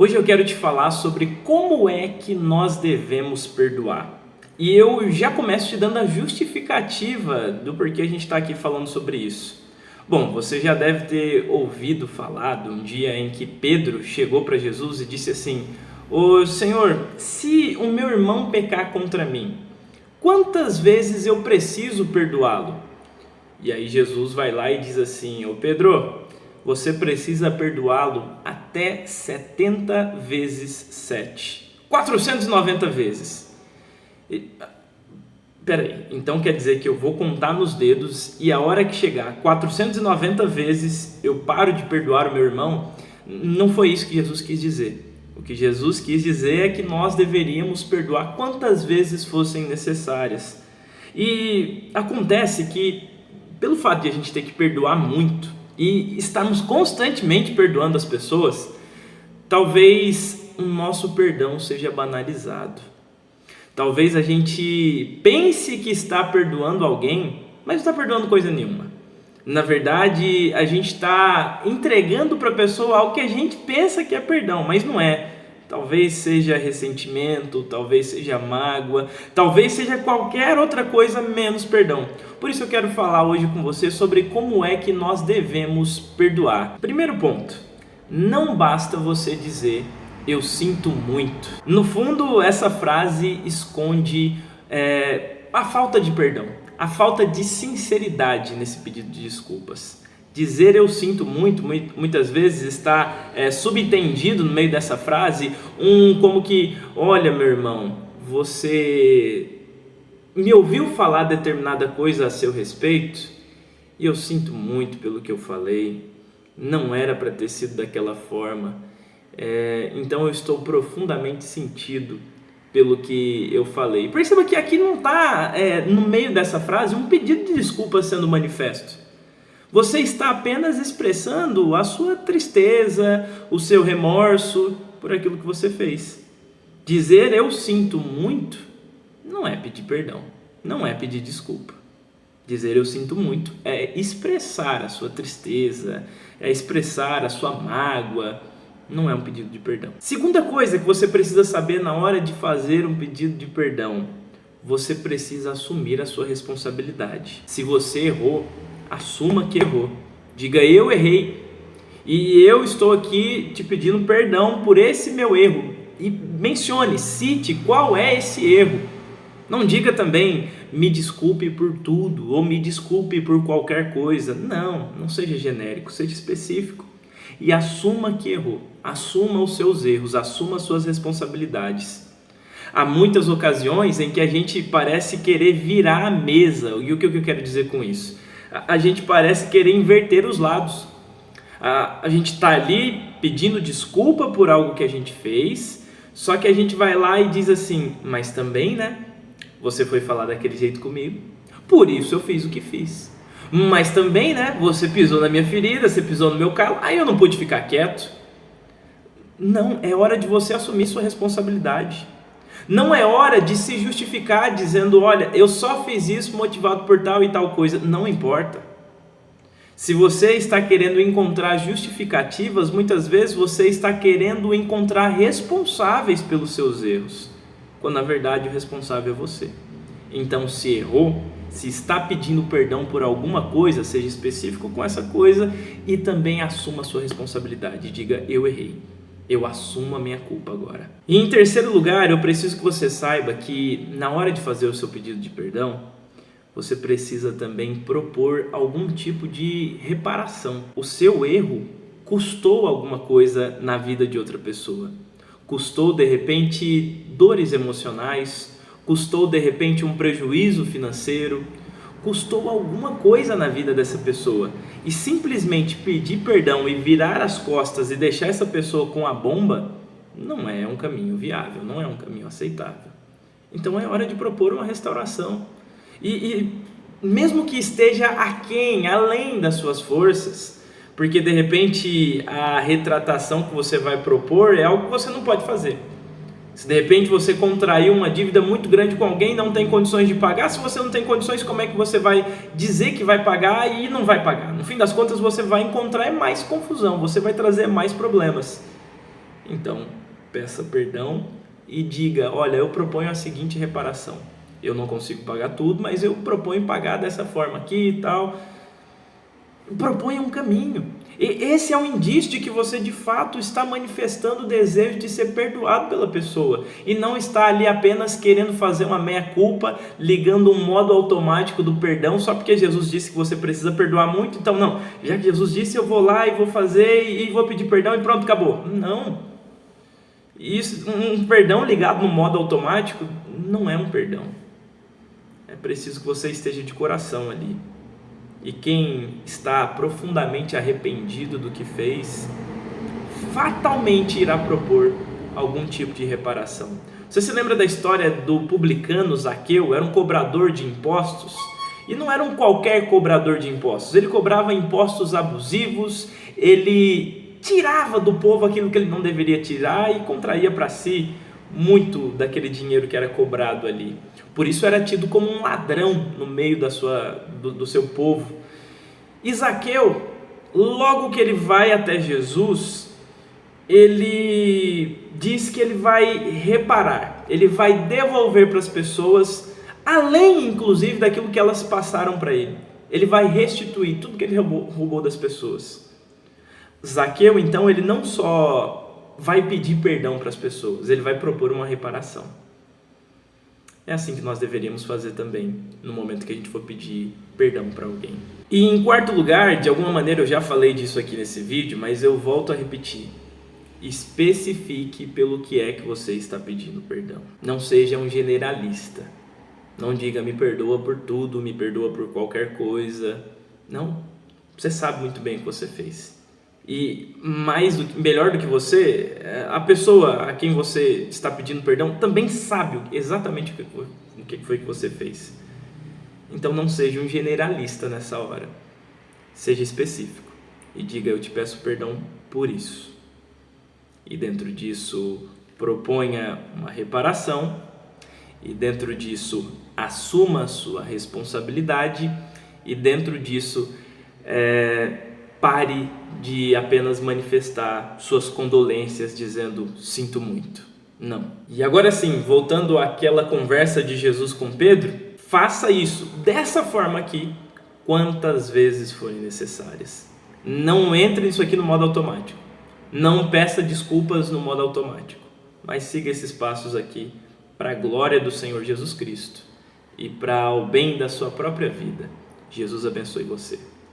Hoje eu quero te falar sobre como é que nós devemos perdoar. E eu já começo te dando a justificativa do porquê a gente está aqui falando sobre isso. Bom, você já deve ter ouvido falar de um dia em que Pedro chegou para Jesus e disse assim: "Ô Senhor, se o meu irmão pecar contra mim, quantas vezes eu preciso perdoá-lo?" E aí Jesus vai lá e diz assim: "Ô Pedro, você precisa perdoá-lo até 70 vezes 7. 490 vezes. Peraí, então quer dizer que eu vou contar nos dedos e a hora que chegar 490 vezes eu paro de perdoar o meu irmão? Não foi isso que Jesus quis dizer. O que Jesus quis dizer é que nós deveríamos perdoar quantas vezes fossem necessárias. E acontece que, pelo fato de a gente ter que perdoar muito e estarmos constantemente perdoando as pessoas, talvez o nosso perdão seja banalizado. Talvez a gente pense que está perdoando alguém, mas não está perdoando coisa nenhuma. Na verdade, a gente está entregando para a pessoa algo que a gente pensa que é perdão, mas não é. Talvez seja ressentimento, talvez seja mágoa, talvez seja qualquer outra coisa menos perdão. Por isso eu quero falar hoje com você sobre como é que nós devemos perdoar. Primeiro ponto, não basta você dizer "eu sinto muito". No fundo, essa frase esconde a falta de perdão, a falta de sinceridade nesse pedido de desculpas. Dizer "eu sinto muito", muitas vezes está subentendido no meio dessa frase, como que: "Olha, meu irmão, você me ouviu falar determinada coisa a seu respeito e eu sinto muito pelo que eu falei, não era para ter sido daquela forma, então eu estou profundamente sentido pelo que eu falei". Perceba que aqui não está no meio dessa frase um pedido de desculpa sendo manifesto. Você está apenas expressando a sua tristeza, o seu remorso por aquilo que você fez. Dizer "eu sinto muito" não é pedir perdão, não é pedir desculpa. Dizer "eu sinto muito" é expressar a sua tristeza, é expressar a sua mágoa, não é um pedido de perdão. Segunda coisa que você precisa saber na hora de fazer um pedido de perdão: você precisa assumir a sua responsabilidade. Se você errou, assuma que errou. Diga "eu errei e eu estou aqui te pedindo perdão por esse meu erro". E mencione, cite qual é esse erro. Não diga também "me desculpe por tudo" ou "me desculpe por qualquer coisa". Não seja genérico, seja específico. E assuma que errou, assuma os seus erros, assuma as suas responsabilidades. Há muitas ocasiões em que a gente parece querer virar a mesa. E o que eu quero dizer com isso? A gente parece querer inverter os lados. A gente está ali pedindo desculpa por algo que a gente fez, só que a gente vai lá e diz assim: "mas também, né, você foi falar daquele jeito comigo, por isso eu fiz o que fiz. Mas também, né, você pisou na minha ferida, você pisou no meu calo, aí eu não pude ficar quieto". Não, é hora de você assumir sua responsabilidade. Não é hora de se justificar dizendo "olha, eu só fiz isso motivado por tal e tal coisa". Não importa. Se você está querendo encontrar justificativas, muitas vezes você está querendo encontrar responsáveis pelos seus erros, quando na verdade o responsável é você. Então, se errou, se está pedindo perdão por alguma coisa, seja específico com essa coisa e também assuma a sua responsabilidade. Diga "eu errei, eu assumo a minha culpa agora". E em terceiro lugar, eu preciso que você saiba que na hora de fazer o seu pedido de perdão, você precisa também propor algum tipo de reparação. O seu erro custou alguma coisa na vida de outra pessoa. Custou, de repente, dores emocionais, custou, de repente, um prejuízo financeiro, custou alguma coisa na vida dessa pessoa. E simplesmente pedir perdão e virar as costas e deixar essa pessoa com a bomba não é um caminho viável, não é um caminho aceitável. Então é hora de propor uma restauração. E mesmo que esteja aquém, além das suas forças, porque de repente a retratação que você vai propor é algo que você não pode fazer. Se de repente você contraiu uma dívida muito grande com alguém e não tem condições de pagar, se você não tem condições, como é que você vai dizer que vai pagar e não vai pagar? No fim das contas, você vai encontrar mais confusão, você vai trazer mais problemas. Então, peça perdão e diga: olha, eu proponho a seguinte reparação. Eu não consigo pagar tudo, mas eu proponho pagar dessa forma aqui e tal. Proponha um caminho. E esse é um indício de que você de fato está manifestando o desejo de ser perdoado pela pessoa e não está ali apenas querendo fazer uma meia-culpa, ligando um modo automático do perdão só porque Jesus disse que você precisa perdoar muito. Então não, já que Jesus disse, eu vou lá e vou fazer e vou pedir perdão e pronto, acabou. Não. Isso, um perdão ligado no modo automático não é um perdão. É preciso que você esteja de coração ali. E quem está profundamente arrependido do que fez, fatalmente irá propor algum tipo de reparação. Você se lembra da história do publicano Zaqueu? Era um cobrador de impostos. E não era um qualquer cobrador de impostos. Ele cobrava impostos abusivos, ele tirava do povo aquilo que ele não deveria tirar e contraía para si muito daquele dinheiro que era cobrado ali. Por isso era tido como um ladrão no meio do seu povo. E Zaqueu, logo que ele vai até Jesus, ele diz que ele vai reparar, ele vai devolver para as pessoas, além inclusive daquilo que elas passaram para ele. Ele vai restituir tudo que ele roubou das pessoas. Zaqueu, então, ele não só vai pedir perdão para as pessoas, ele vai propor uma reparação. É assim que nós deveríamos fazer também, no momento que a gente for pedir perdão para alguém. E em quarto lugar, de alguma maneira eu já falei disso aqui nesse vídeo, mas eu volto a repetir. Especifique pelo que é que você está pedindo perdão. Não seja um generalista. Não diga me perdoa por tudo, me perdoa por qualquer coisa. Não, você sabe muito bem o que você fez. E melhor do que você, a pessoa a quem você está pedindo perdão também sabe exatamente o que foi que você fez. Então não seja um generalista nessa hora. Seja específico e diga: eu te peço perdão por isso. E dentro disso proponha uma reparação e dentro disso assuma a sua responsabilidade e dentro disso pare de apenas manifestar suas condolências dizendo sinto muito. Não. E agora sim, voltando àquela conversa de Jesus com Pedro, faça isso dessa forma aqui quantas vezes forem necessárias. Não entre nisso aqui no modo automático. Não peça desculpas no modo automático. Mas siga esses passos aqui para a glória do Senhor Jesus Cristo e para o bem da sua própria vida. Jesus abençoe você.